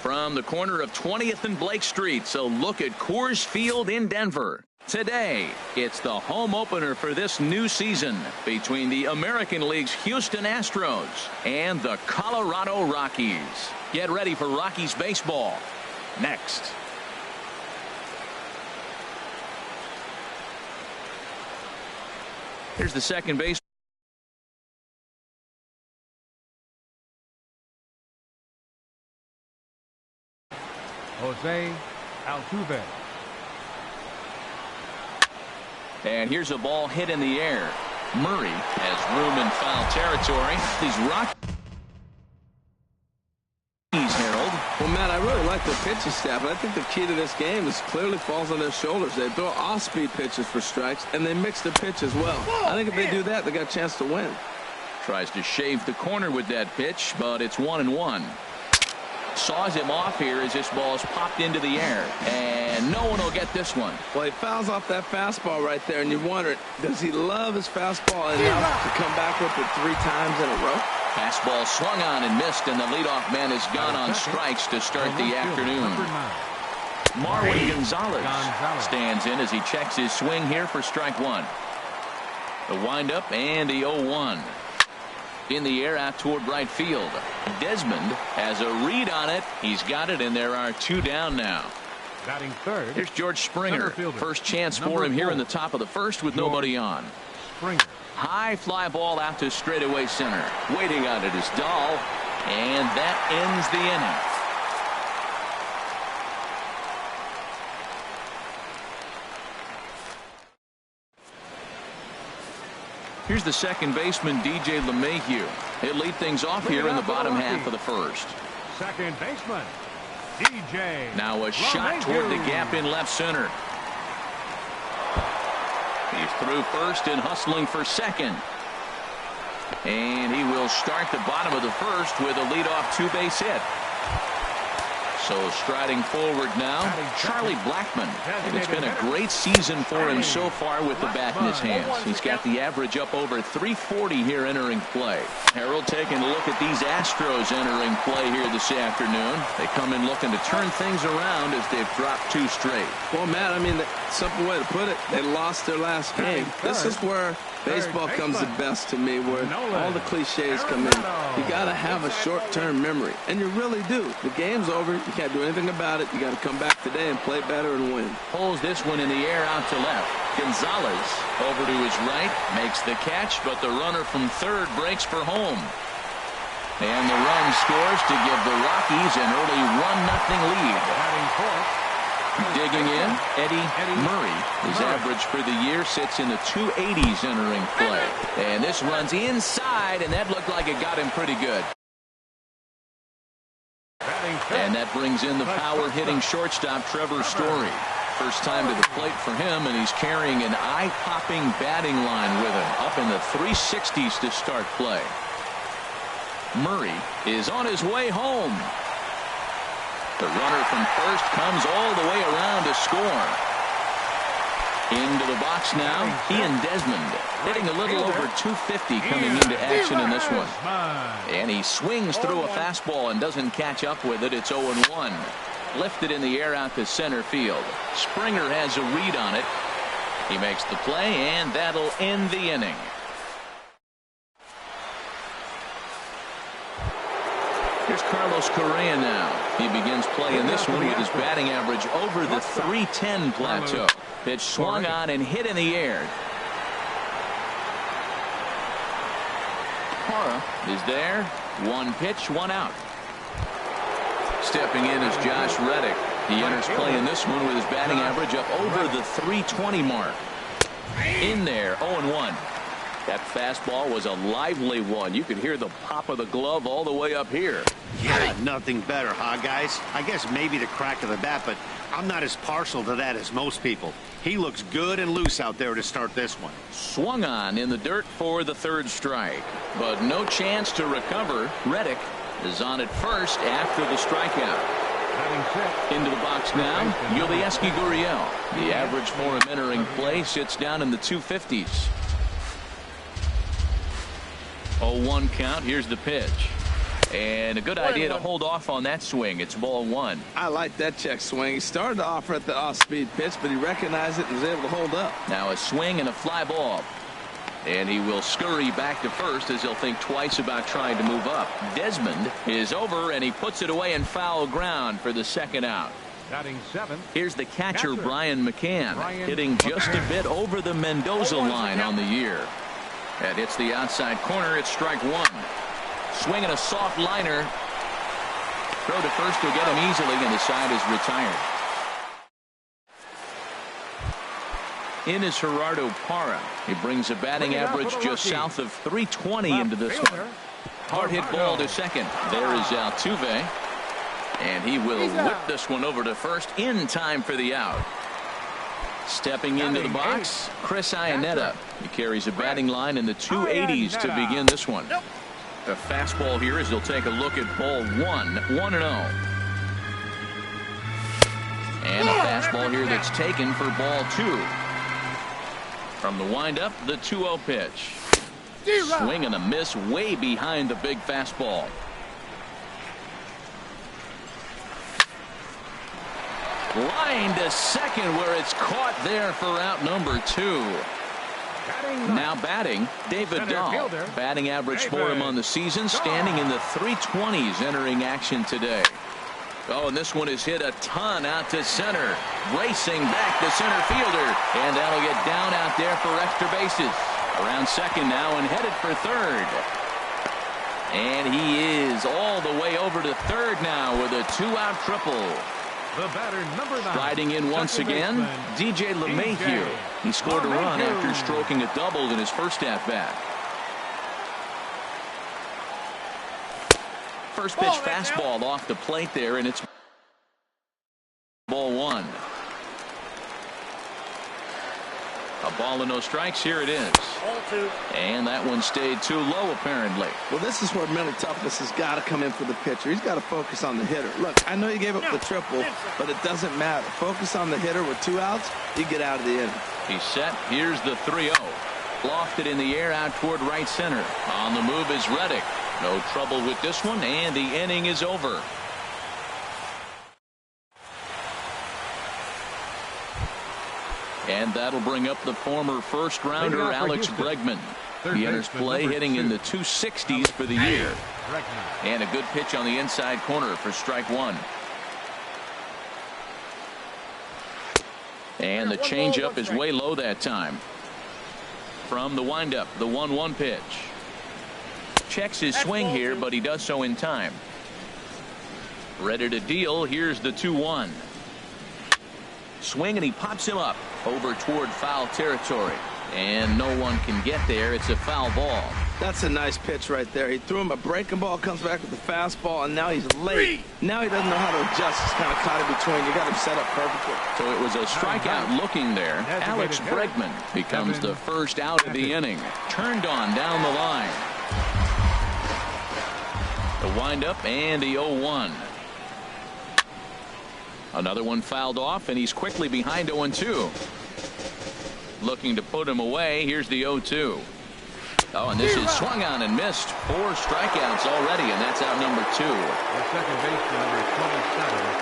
from the corner of 20th and Blake Street. So look at Coors Field in Denver. Today, it's the home opener for this new season between the American League's Houston Astros and the Colorado Rockies. Get ready for Rockies baseball next. Here's the second base. Jose Altuve. And here's a ball hit in the air. Murray has room in foul territory. These Rockies, Harold. Well, Matt, I really like their pitching staff, but I think the key to this game is clearly falls on their shoulders. They throw off-speed pitches for strikes, and they mix the pitch as well. I think if they do that, they got a chance to win. Tries to shave the corner with that pitch, but it's 1-1. Saws him off here as this ball is popped into the air, and no one will get this one. Well, he fouls off that fastball right there, and you wonder, does he love his fastball enough to come back with it 3 times in a row? Fastball swung on and missed, and the leadoff man is gone on strikes to start the afternoon. Marwin Gonzalez stands in as he checks his swing here for strike 1. The windup and the 0-1. In the air out toward right field. Desmond has a read on it. He's got it, and there are 2 down now. Batting third. Here's George Springer. First chance for him here in the top of the first with nobody on. Springer. High fly ball out to straightaway center. Waiting on it is Dahl, and that ends the inning. Here's the second baseman, DJ LeMahieu. He'll lead things off here in the bottom half of the first. Second baseman, DJ. Now a shot toward the gap in left center. He's through first and hustling for second. And he will start the bottom of the first with a leadoff 2-base hit. So striding forward now, Charlie Blackmon. And it's been a great season for him so far with the bat in his hands. He's got the average up over 340 here entering play. Harold taking a look at these Astros entering play here this afternoon. They come in looking to turn things around as they've dropped 2 straight. Well, Matt, I mean, the simple way to put it, they lost their last game. This is where baseball comes the best to me, where all the cliches come in. You got to have a short-term memory, and you really do. The game's over. You can't do anything about it. You got to come back today and play better and win. Pulls this one in the air out to left. Gonzalez over to his right, makes the catch, but the runner from third breaks for home. And the run scores to give the Rockies an early 1-0 lead. Digging in, Eddie Murray. His average for the year sits in the 280s entering play. And this runs inside, and that looked like it got him pretty good. And that brings in the power-hitting shortstop Trevor Story. First time to the plate for him, and he's carrying an eye-popping batting line with him, up in the 360s to start play. Murray is on his way home. The runner from first comes all the way around to score. Into the box now, he and Desmond hitting a little over 250 coming into action in this one. And he swings through a fastball and doesn't catch up with it. It's 0-1. Lifted in the air out to center field. Springer has a read on it. He makes the play, and that'll end the inning. Here's Carlos Correa now. He begins play in this one with his batting average over the 310 plateau. Pitch swung on and hit in the air. Parra is there. 1 pitch, 1 out. Stepping in is Josh Reddick. He enters play in this one with his batting average up over the 320 mark. In there, 0-1. That fastball was a lively one. You could hear the pop of the glove all the way up here. Yeah, nothing better, huh, guys? I guess maybe the crack of the bat, but I'm not as partial to that as most people. He looks good and loose out there to start this one. Swung on in the dirt for the 3rd strike, but no chance to recover. Reddick is on at first after the strikeout. Into the box now, Yulieski Gurriel. The average for him entering play sits down in the 250s. 0-1 count. Here's the pitch. And a good idea to hold off on that swing. It's ball one. I like that check swing. He started to offer at the off-speed pitch, but he recognized it and was able to hold up. Now a swing and a fly ball. And he will scurry back to first as he'll think twice about trying to move up. Desmond is over, and he puts it away in foul ground for the second out. Batting seventh. Here's the catcher, Brian McCann, hitting just a bit over the Mendoza line on the year. That hits the outside corner. It's strike one. Swinging a soft liner. Throw to first will get him easily, and the side is retired. In is Gerardo Parra. He brings a batting average just south of 320 into this one. Hard hit ball to second. There is Altuve. And he will whip this one over to first in time for the out. Stepping into the box, Chris Iannetta. He carries a batting line in the 280s to begin this one. A fastball here as he'll take a look at ball one, 1-0. And a fastball here that's taken for ball two. From the windup, the 2-0 pitch. Swing and a miss way behind the big fastball. Line to second where it's caught there for out number two. Now batting, David Dahl. Batting average for him on the season, standing in the 320s entering action today. Oh, and this one is hit a ton out to center. Racing back the center fielder. And that'll get down out there for extra bases. Around second now and headed for third. And he is all the way over to third now with a two-out triple. The batter, number 9. Sliding in once again, DJ LeMahieu. He scored a run after stroking a double in his first at-bat. First pitch fastball off the plate there, and it's ball one. A ball and no strikes. Here it is. And that one stayed too low, apparently. Well, this is where mental toughness has got to come in for the pitcher. He's got to focus on the hitter. Look, I know you gave up the triple, but it doesn't matter. Focus on the hitter with 2 outs, you get out of the inning. He's set. Here's the 3-0. Lofted in the air out toward right center. On the move is Reddick. No trouble with this one, and the inning is over. And that'll bring up the former first-rounder Alex Bregman. He enters play hitting in the 260s for the year. And a good pitch on the inside corner for strike one. And the changeup is way low that time. From the windup, the 1-1 pitch. Checks his swing here, but he does so in time. Ready to deal. Here's the 2-1. Swing, and he pops him up over toward foul territory. And no one can get there. It's a foul ball. That's a nice pitch right there. He threw him a breaking ball, comes back with the fastball, and now he's late. Now he doesn't know how to adjust. He's kind of caught in between. You got him set up perfectly. So it was a strikeout looking there. Alex Bregman becomes the first out of the inning. Turned on down the line. The windup and the 0-1. Another one fouled off, and he's quickly behind 0-2. Looking to put him away. Here's the 0-2. Oh, and this is swung on and missed. 4 strikeouts already, and that's out number 2. The second baseman, number 27,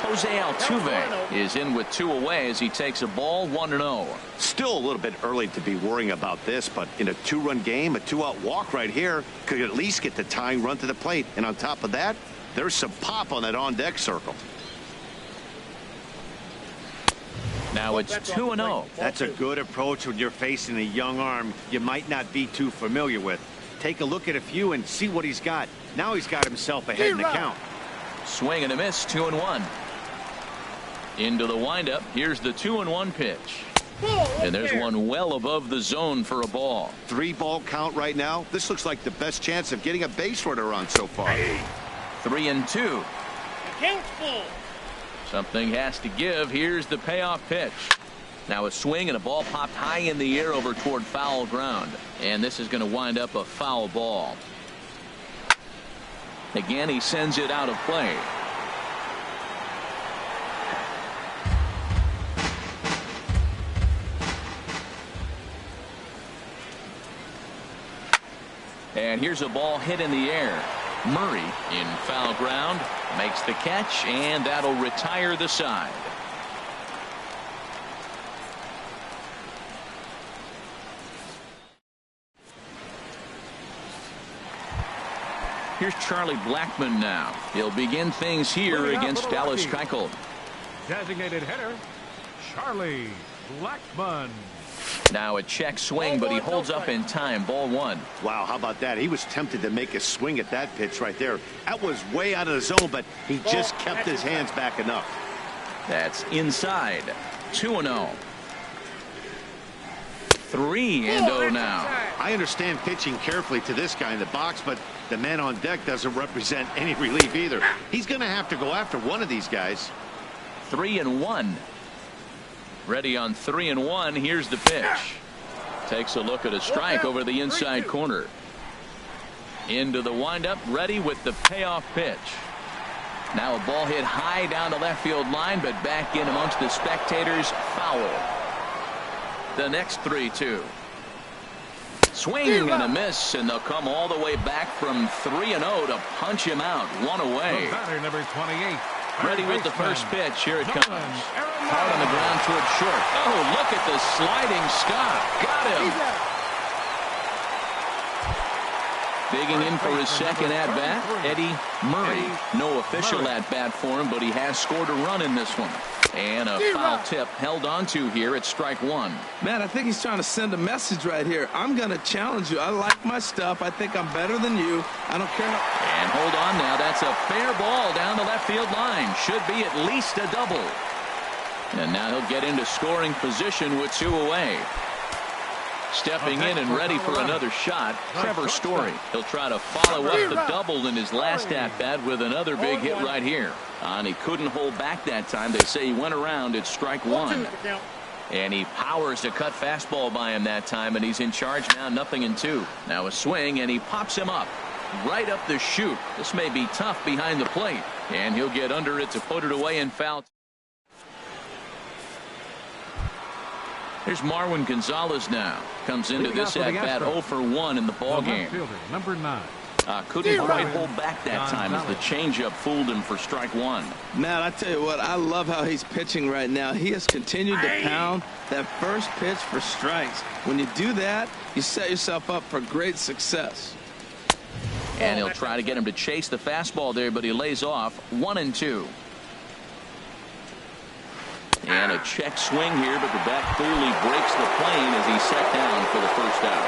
Jose Altuve is in with 2 away as he takes a ball 1-0. Still a little bit early to be worrying about this, but in a 2-run game, a 2-out walk right here could at least get the tying run to the plate. And on top of that, there's some pop on that on-deck circle. Now it's 2-0. That's a good approach when you're facing a young arm you might not be too familiar with. Take a look at a few and see what he's got. Now he's got himself ahead in the count. Swing and a miss, 2-1. Into the windup. Here's the 2-1 pitch. And there's one well above the zone for a ball. 3-ball count right now. This looks like the best chance of getting a base runner on so far. 3-2. Something has to give. Here's the payoff pitch. Now a swing and a ball popped high in the air over toward foul ground. And this is going to wind up a foul ball. Again, he sends it out of play. And here's a ball hit in the air. Murray in foul ground makes the catch, and that'll retire the side. Here's Charlie Blackmon now. He'll begin things here against Dallas Keuchel. Designated hitter, Charlie Blackmon. Now a check swing, but he holds up in time. Ball one. Wow, how about that? He was tempted to make a swing at that pitch right there. That was way out of the zone, but he just kept his hands back enough. That's inside. 2-0. 3-0 now. I understand pitching carefully to this guy in the box, but the man on deck doesn't represent any relief either. He's going to have to go after one of these guys. 3-1. Ready on 3-1. Here's the pitch. Takes a look at a strike over the inside corner. Into the windup, ready with the payoff pitch. Now a ball hit high down the left field line, but back in amongst the spectators. Foul. The next 3-2. Swing and a miss, and they'll come all the way back from 3-0 to punch him out. One away. The batter, number 28. Ready with the first pitch. Here it comes. Hard on the ground toward short. Oh, look at the sliding stop. Got him. Digging in for his second at-bat, Eddie Murray. No official at-bat for him, but he has scored a run in this one. And a foul tip held onto here at strike one. Man, I think he's trying to send a message right here. I'm going to challenge you. I like my stuff. I think I'm better than you. I don't care. And hold on now. That's a fair ball down the left field line. Should be at least a double. And now he'll get into scoring position with two away. Stepping in and ready for another shot, Trevor Story. He'll try to follow up the double in his last at-bat with another big hit right here. And he couldn't hold back that time. They say he went around at strike one. And he powers a cut fastball by him that time, and he's in charge now, 0-2. Now a swing, and he pops him up. Right up the chute. This may be tough behind the plate. And he'll get under it to put it away and foul. Here's Marwin Gonzalez now. Comes into this at-bat 0 for 1 in the ballgame. Number 9. Couldn't quite hold back that time as the changeup fooled him for strike one. Man, I tell you what, I love how he's pitching right now. He has continued to pound that first pitch for strikes. When you do that, you set yourself up for great success. And he'll try to get him to chase the fastball there, but he lays off 1-2. And a check swing here, but the bat clearly breaks the plane as he's set down for the first out.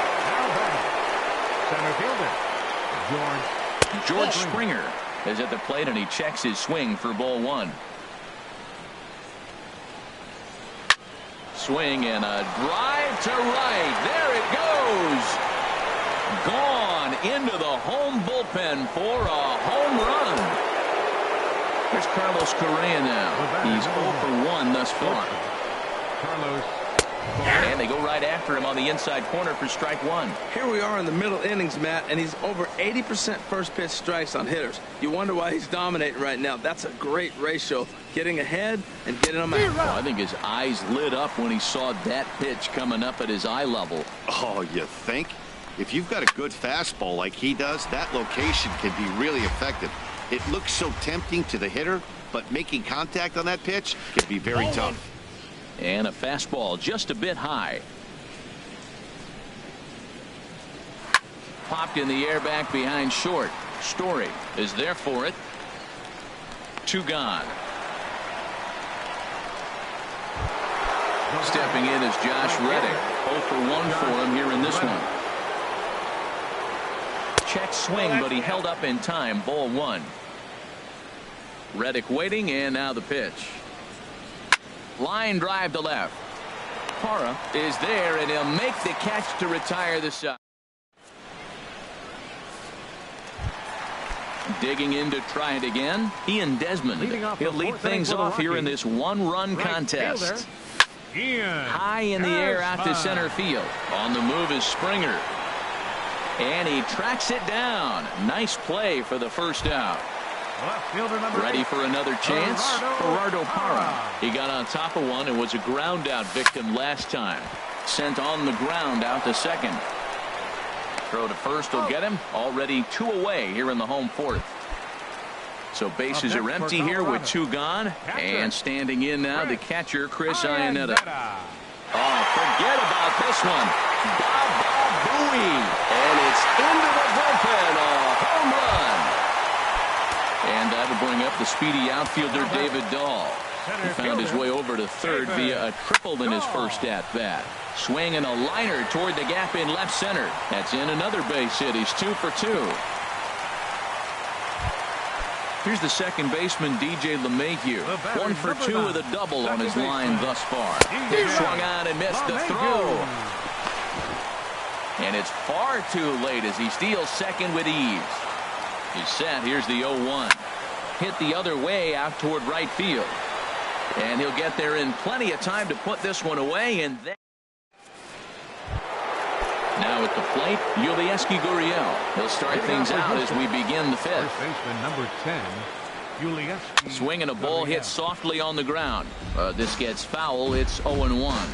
Center fielder, George Springer is at the plate, and he checks his swing for ball one. Swing and a drive to right. There it goes. Gone into the home bullpen for a home run. Here's Carlos Correa now. He's 0 for 1 thus far. And they go right after him on the inside corner for strike one. Here we are in the middle innings, Matt, and he's over 80% first pitch strikes on hitters. You wonder why he's dominating right now. That's a great ratio. Getting ahead and getting them out. Well, I think his eyes lit up when he saw that pitch coming up at his eye level. Oh, you think? If you've got a good fastball like he does, that location can be really effective. It looks so tempting to the hitter, but making contact on that pitch can be very tough. And a fastball just a bit high. Popped in the air back behind short. Story is there for it. 2 gone. Stepping in is Josh Reddick. 0 for 1 for him here in this one. Check swing, but he held up in time. Ball one. Reddick waiting, and now the pitch. Line drive to left. Parra is there, and he'll make the catch to retire the side. Digging in to try it again. Ian Desmond. He'll lead things off here in this one-run contest. High in the air out to center field. On the move is Springer. And he tracks it down. Nice play for the first out. Ready for another chance? Gerardo Parra. He got on top of one and was a ground out victim last time. Sent on the ground out to second. Throw to first will get him. Already 2 away here in the home 4th. So bases are empty here with 2 gone. And standing in now, the catcher, Chris Iannetta. Oh, forget about this one. Booey. And it's into the bullpen. A home run. And that'll bring up the speedy outfielder, David Dahl. He found his way over to third via a triple in his first at-bat. Swinging a liner toward the gap in left center. That's in another base hit. He's 2 for 2. Here's the second baseman, Joehl98. 1 for 2 with a double on his line thus far. Swung on and missed the throw. And it's far too late as he steals second with ease. He's set. Here's the 0-1. Hit the other way out toward right field. And he'll get there in plenty of time to put this one away. And then now at the plate, Joehl98. He'll start things out as we begin the 5th. First baseman number 10, Joehl98. Swinging a ball hit softly on the ground. This gets foul. It's 0-1.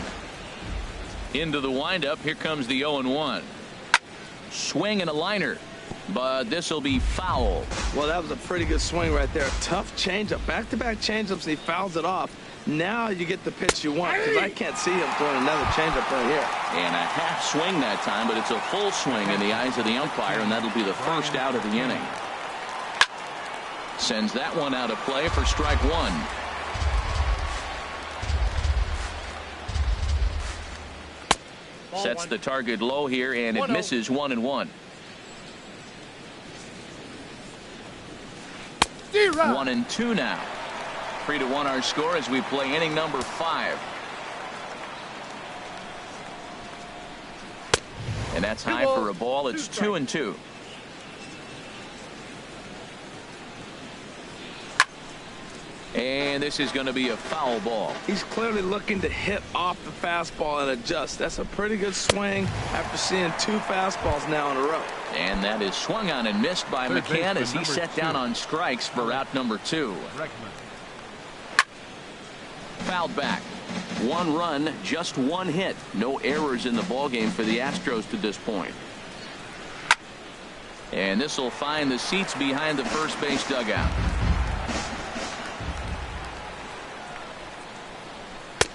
Into the windup. Here comes the 0-1. Swing and a liner. But this will be foul. Well, that was a pretty good swing right there. Tough changeup. Back-to-back changeups, and he fouls it off. Now you get the pitch you want, because I can't see him throwing another changeup right here. And a half swing that time, but it's a full swing in the eyes of the umpire, and that'll be the first out of the inning. Sends that one out of play for strike 1. Sets the target low here, and it misses 1-1. 1-2 now. 3-1 our score as we play inning number 5. And that's high for a ball. It's 2-2. And this is going to be a foul ball. He's clearly looking to hit off the fastball and adjust. That's a pretty good swing after seeing 2 fastballs now in a row. And that is swung on and missed by McCann as he set down on strikes for out number 2. Fouled back. 1 run, just 1 hit. No errors in the ballgame for the Astros to this point. And this will find the seats behind the first base dugout.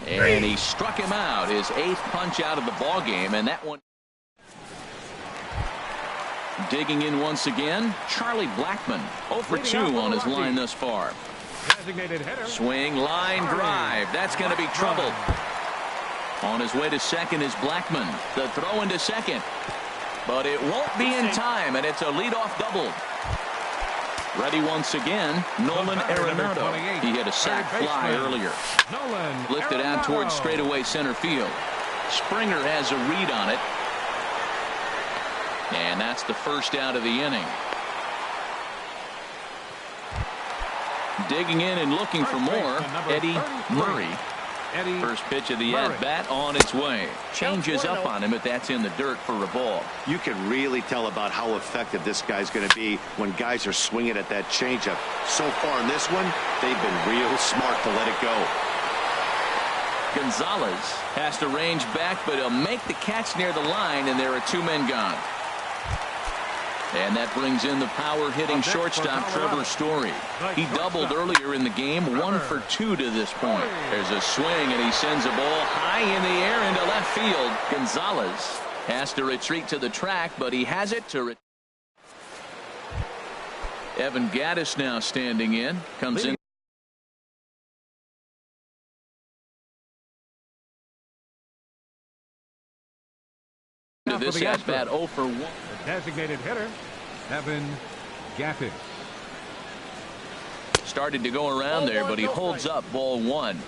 And he struck him out. His 8th punch out of the ballgame, and that one. Digging in once again, Charlie Blackmon. 0 for 2 on his line thus far. Swing, line, drive. That's going to be trouble. On his way to second is Blackmon. The throw into second. But it won't be in time, and it's a leadoff double. Ready once again, Nolan Arenado. He hit a sac fly earlier. Lifted out towards straightaway center field. Springer has a read on it. And that's the first out of the inning. Digging in and looking for more, Eddie Murray. First pitch of the at-bat on its way. Changes up on him, but that's in the dirt for a ball. You can really tell about how effective this guy's going to be when guys are swinging at that changeup. So far in this one, they've been real smart to let it go. Gonzalez has to range back, but he'll make the catch near the line, and there are 2 men gone. And that brings in the power-hitting shortstop, Trevor Story. He doubled earlier in the game, 1 for 2 to this point. There's a swing, and he sends a ball high in the air into left field. Gonzalez has to retreat to the track, but he has it to Evan Gattis now standing in. Comes in. To this at-bat 0 for 1. Designated hitter, Evan Gattis. Started to go around there, but he holds up ball 1.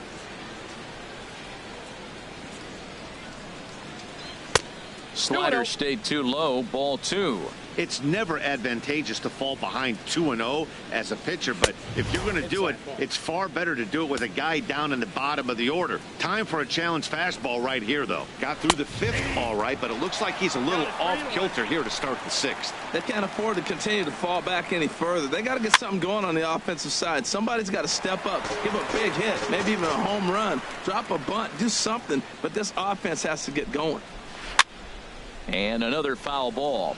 Slider stayed too low, ball 2. It's never advantageous to fall behind 2-0 as a pitcher, but if you're going to do it, it's far better to do it with a guy down in the bottom of the order. Time for a challenge fastball right here, though. Got through the 5th all right, but it looks like he's a little off kilter here to start the 6th. They can't afford to continue to fall back any further. They got to get something going on the offensive side. Somebody's got to step up, give a big hit, maybe even a home run, drop a bunt, do something, but this offense has to get going. And another foul ball.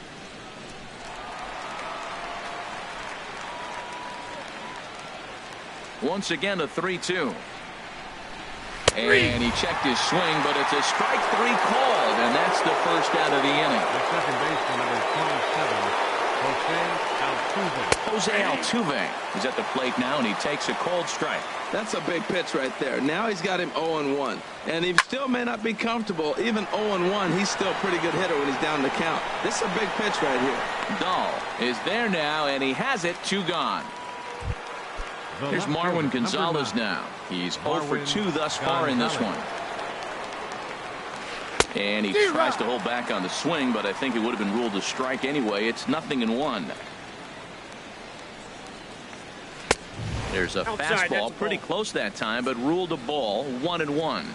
Once again, a 3-2. And he checked his swing, but it's a strike three called, and that's the first out of the inning. The second baseman, number 27, Jose Altuve is at the plate now, and he takes a cold strike. That's a big pitch right there. Now he's got him 0-1. And he still may not be comfortable. Even 0-1, he's still a pretty good hitter when he's down the count. This is a big pitch right here. Dahl is there now, and he has it. 2 gone. Here's Marwin Gonzalez now. He's 0 for 2 thus far in this one. And he tries to hold back on the swing, but I think it would have been ruled a strike anyway. It's 0-1. There's a fastball pretty close that time, but ruled a ball. 1-1.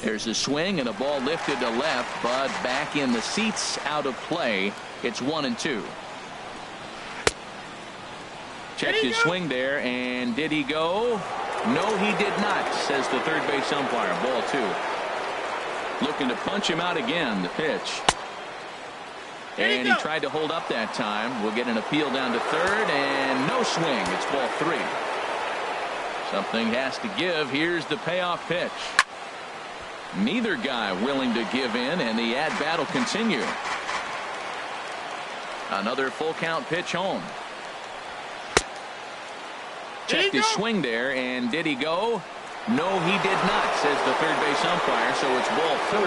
There's a swing and a ball lifted to left, but back in the seats, out of play. It's 1-2. Checked his swing there, and did he go? No, he did not, says the third base umpire. Ball 2. Looking to punch him out again, the pitch. And he tried to hold up that time. We'll get an appeal down to third, and no swing. It's ball 3. Something has to give. Here's the payoff pitch. Neither guy willing to give in, and the at-bat will continue. Another full count pitch home. Checked his swing there, and did he go? No, he did not, says the third base umpire, so it's ball 4.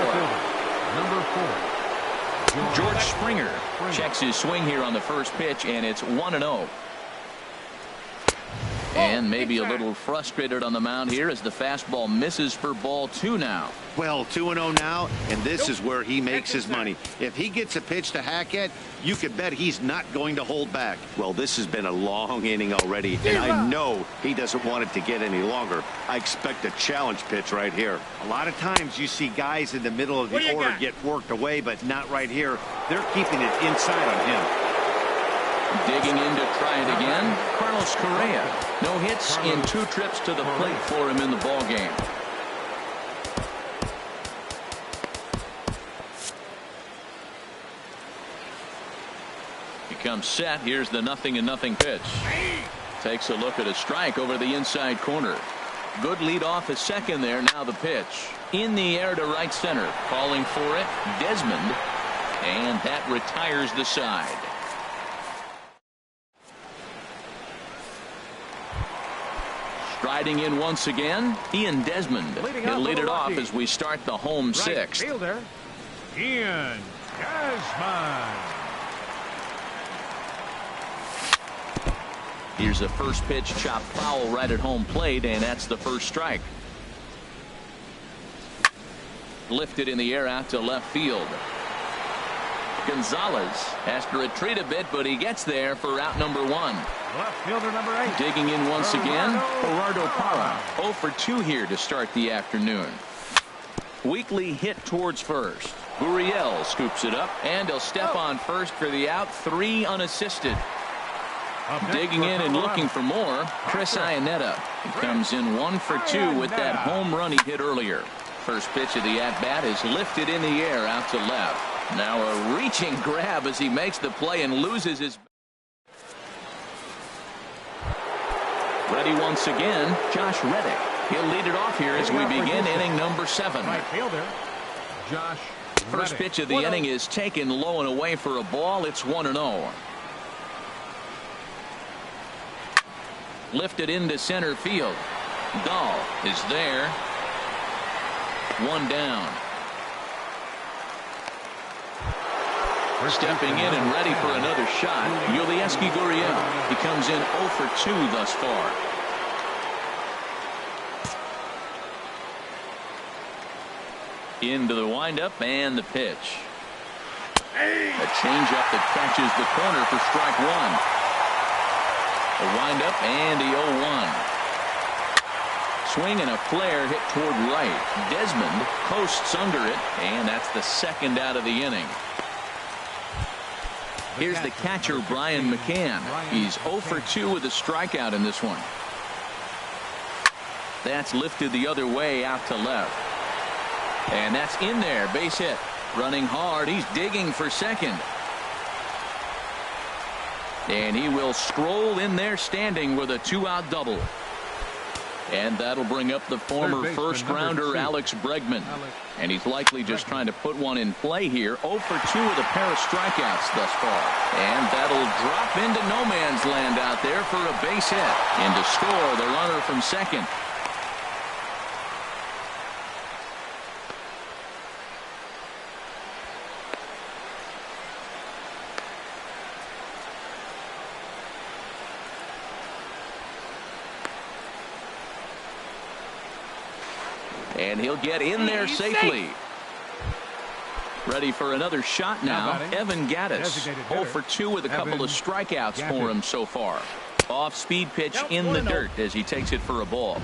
number 4. George Springer checks his swing here on the first pitch, and it's 1-0. And maybe a little frustrated on the mound here as the fastball misses for ball 2 now. Well, 2-0 now, and this is where he makes his money. If he gets a pitch to hack at, you could bet he's not going to hold back. Well, this has been a long inning already, and I know he doesn't want it to get any longer. I expect a challenge pitch right here. A lot of times you see guys in the middle of the order get worked away, but not right here. They're keeping it inside on him. Digging in to try it again, Carlos Correa. No hits in 2 trips to the plate for him in the ball game. He comes set. Here's the 0-0 pitch. Takes a look at a strike over the inside corner. Good lead off at second there. Now the pitch. In the air to right center. Calling for it, Desmond. And that retires the side. Striding in once again, Ian Desmond. He'll lead it off as we start the home 6th. Fielder, Ian Desmond. Here's a first pitch chop foul right at home plate, and that's the first strike. Lifted in the air out to left field. Gonzalez has to retreat a bit, but he gets there for out number 1. Left fielder number 8. Digging in once again, Gerardo Parra. 0 for 2 here to start the afternoon. Weekly hit towards first. Gurriel scoops it up, and he'll step on first for the out. 3 unassisted. Digging in and looking for more, Chris Iannetta. He comes in 1 for 2 with that home run he hit earlier. First pitch of the at-bat is lifted in the air out to left. Now a reaching grab as he makes the play and loses his. Ready once again, Josh Reddick. He'll lead it off here as we begin inning number 7. Right fielder, Josh First pitch of the inning is taken low and away for a ball. It's 1-0. Lifted into center field. Dahl is there. 1 down. Stepping in and ready for another shot, Gurriel. He comes in 0 for 2 thus far. Into the windup and the pitch. A changeup that catches the corner for strike 1. A windup and the 0-1. Swing and a flare hit toward right. Desmond posts under it, and that's the second out of the inning. Here's the catcher, Brian McCann. He's 0 for 2 with a strikeout in this one. That's lifted the other way out to left. And that's in there. Base hit. Running hard. He's digging for second. And he will scroll in there standing with a 2-out double. And that'll bring up the former first-rounder Alex Bregman. And he's likely just trying to put one in play here. 0 for 2 with a pair of strikeouts thus far. And that'll drop into no man's land out there for a base hit. And to score the runner from second. And he'll get in there safely. Ready for another shot now. Evan Gattis, 0 for 2 with a couple of strikeouts for him so far. Off-speed pitch in the dirt as he takes it for a ball.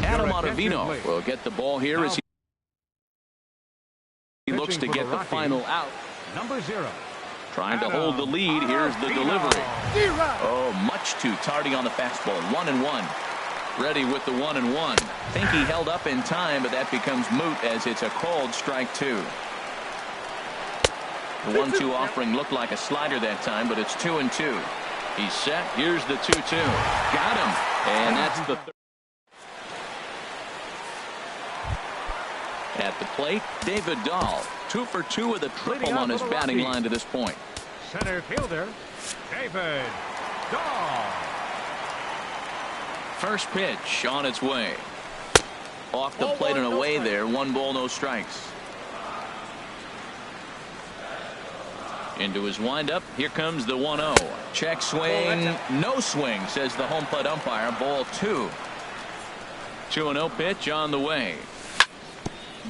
Adam Ottavino will get the ball here as he looks to get the final out. Number 0. Trying to hold the lead. Here's the delivery. Oh, much too tardy on the fastball. 1-1. Ready with the 1-1. Think he held up in time, but that becomes moot as it's a called strike 2. The 1-2 offering looked like a slider that time, but it's 2-2. He's set. Here's the 2-2. Got him. And that's the third. At the plate, David Dahl, 2 for 2 with a triple on his batting line to this point. Center fielder, David Dahl. First pitch on its way. Off the plate and away there. 1 ball, no strikes. Into his windup. Here comes the 1-0. Check swing. No swing, says the home plate umpire. Ball 2. 2-0 pitch on the way.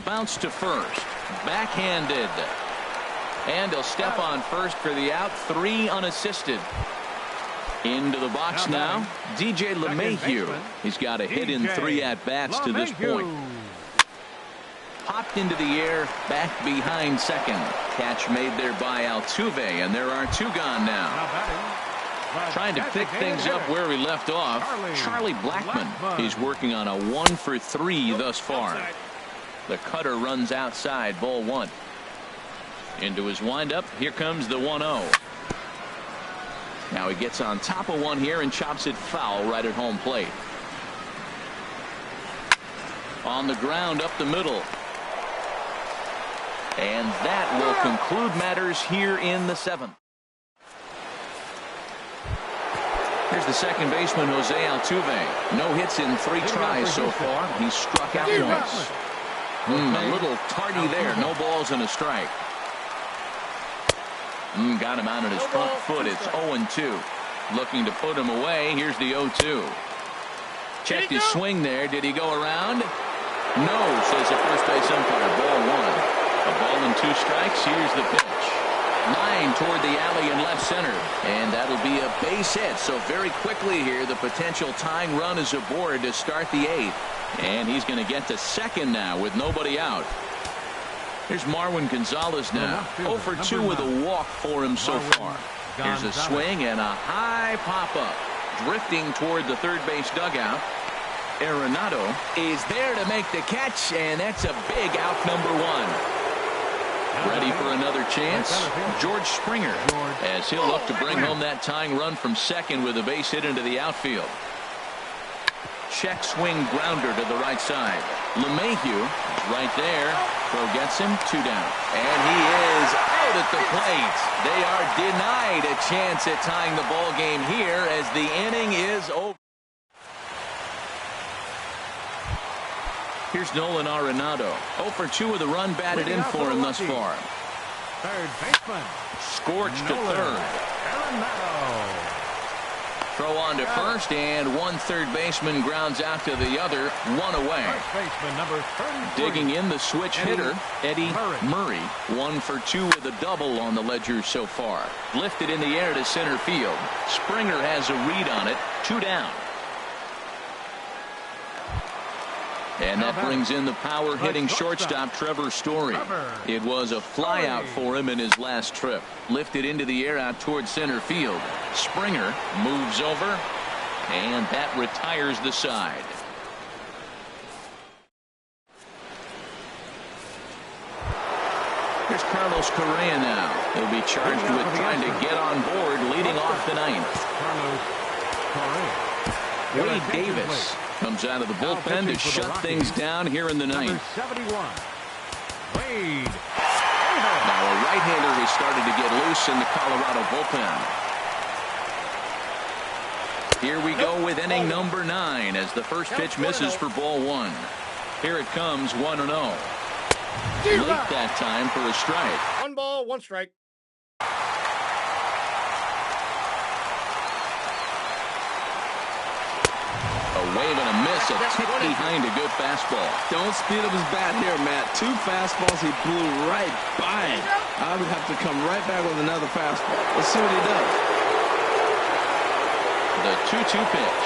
Bounce to first. Backhanded. And he'll step on first for the out. 3 unassisted. Into the box now. DJ LeMahieu. He's got a hit in 3 at-bats to this point. Popped into the air, back behind second. Catch made there by Altuve, and there are 2 gone now. Trying to pick things up where we left off. Charlie Blackmon. He's working on a 1 for 3 thus far. The cutter runs outside. Ball 1. Into his windup. Here comes the 1-0. Now he gets on top of one here and chops it foul right at home plate. On the ground up the middle. And that will conclude matters here in the 7th. Here's the second baseman, Jose Altuve. No hits in 3 tries so far. He's struck out once. A little tardy there. No balls and a strike. Got him out on his front foot. It's 0-2. Looking to put him away. Here's the 0-2. Checked his swing there. Did he go around? No, says the first base umpire. Ball 1. A ball and 2 strikes. Here's the pitch. Line toward the alley in left center. And that'll be a base hit. So very quickly here, the potential tying run is aboard to start the 8th. And he's going to get to second now with nobody out. Here's Marwin Gonzalez now. 0 for 2 with a walk for him so far. Here's a swing and a high pop-up. Drifting toward the third base dugout. Arenado is there to make the catch, and that's a big out, number 1. Ready for another chance. George Springer, as he'll look to bring home that tying run from second with a base hit into the outfield. Check swing grounder to the right side. LeMahieu right there. Throw gets him. 2 down. And he is out at the plate. They are denied a chance at tying the ball game here as the inning is over. Here's Nolan Arenado. 0 for 2 with a run batted in for him thus far. Third baseman. Scorched to third. Arenado. Throw on to first, and 1 third baseman grounds out to the other. 1 away. First baseman number 33. Digging in the switch hitter, Eddie Murray. 1 for 2 with a double on the ledger so far. Lifted in the air to center field. Springer has a read on it. 2 down. And that brings in the power hitting shortstop Trevor Story. It was a flyout for him in his last trip. Lifted into the air out toward center field. Springer moves over, and that retires the side. Here's Carlos Correa now. He'll be charged with trying to get on board, leading off the ninth. Wade Davis comes out of the bullpen to shut things down here in the ninth. 71. Wade. Now a right-hander has started to get loose in the Colorado bullpen. Here we go with inning number 9 as the first pitch misses for ball 1. Here it comes, 1-0. Late that time for a strike. 1 ball, 1 strike. A wave and a miss, a tick behind a good fastball. Don't speed up his bat here, Matt. 2 fastballs, he blew right by it. I would have to come right back with another fastball. Let's see what he does. The 2-2 pitch.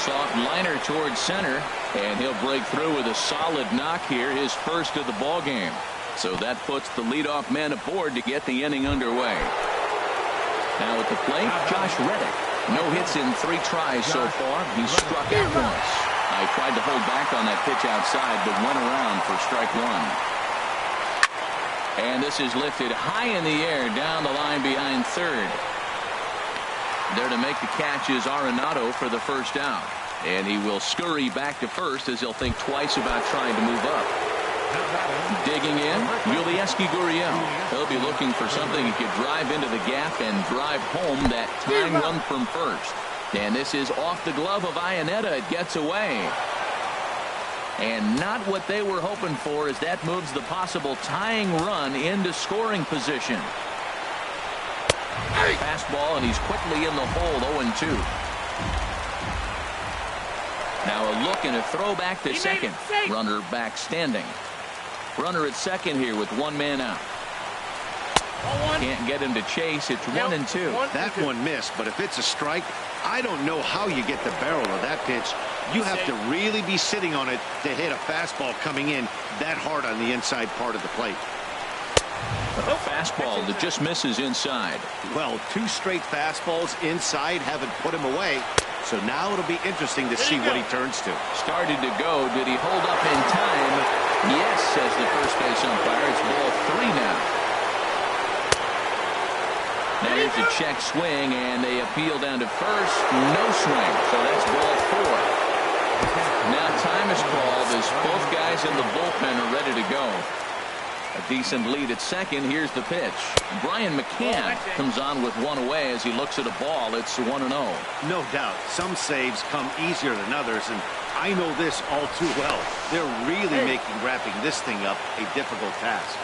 Soft liner towards center, and he'll break through with a solid knock here, his first of the ball game. So that puts the leadoff man aboard to get the inning underway. Now at the plate, Josh Reddick. No hits in 3 tries so far. He's struck out once. I tried to hold back on that pitch outside, but went around for strike 1. And this is lifted high in the air down the line behind third. There to make the catch is Arenado for the first out. And he will scurry back to first as he'll think twice about trying to move up. Digging in, Joehl98. He'll be looking for something he could drive into the gap and drive home that tying run from first. And this is off the glove of Iannetta. It gets away. And not what they were hoping for as that moves the possible tying run into scoring position. Fastball, and he's quickly in the hole, 0-2. Now a look and a throw back to second. Runner back standing. Runner at second here with 1 man out. Can't get him to chase. It's 1-2. That one missed, but if it's a strike, I don't know how you get the barrel of that pitch. You have to really be sitting on it to hit a fastball coming in that hard on the inside part of the plate. A fastball that just misses inside. Well, 2 straight fastballs inside haven't put him away. So now it'll be interesting to see what he turns to. Started to go. Did he hold up in time? Yes, says the first base umpire. It's ball 3 now. Now here's a check swing, and they appeal down to first. No swing. So that's ball 4. Now time is called as both guys in the bullpen are ready to go. A decent lead at second. Here's the pitch. Brian McCann comes on with 1 away as he looks at a ball. It's 1-0. No doubt. Some saves come easier than others, and I know this all too well. They're really making wrapping this thing up a difficult task.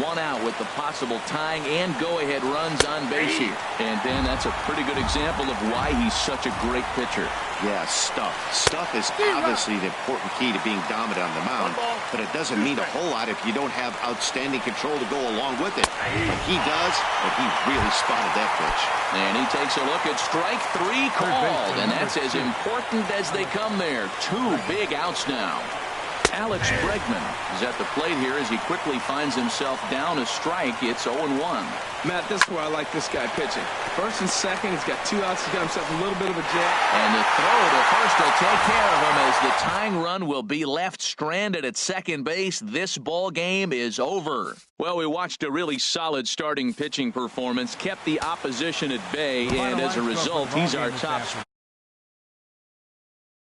1 out with the possible tying and go-ahead runs on base here. And Dan, that's a pretty good example of why he's such a great pitcher. Yeah, stuff. Stuff is obviously the important key to being dominant on the mound, but it doesn't mean a whole lot if you don't have outstanding control to go along with it. But he does, and he really spotted that pitch. And he takes a look at strike 3 called, and that's as important as they come there. 2 big outs now. Alex Bregman is at the plate here as he quickly finds himself down a strike. It's 0-1. Matt, this is where I like this guy pitching. First and second, he's got 2 outs. He's got himself a little bit of a jab. And the throw to first will take care of him as the tying run will be left stranded at second base. This ball game is over. Well, we watched a really solid starting pitching performance, kept the opposition at bay, and as a result, he's our top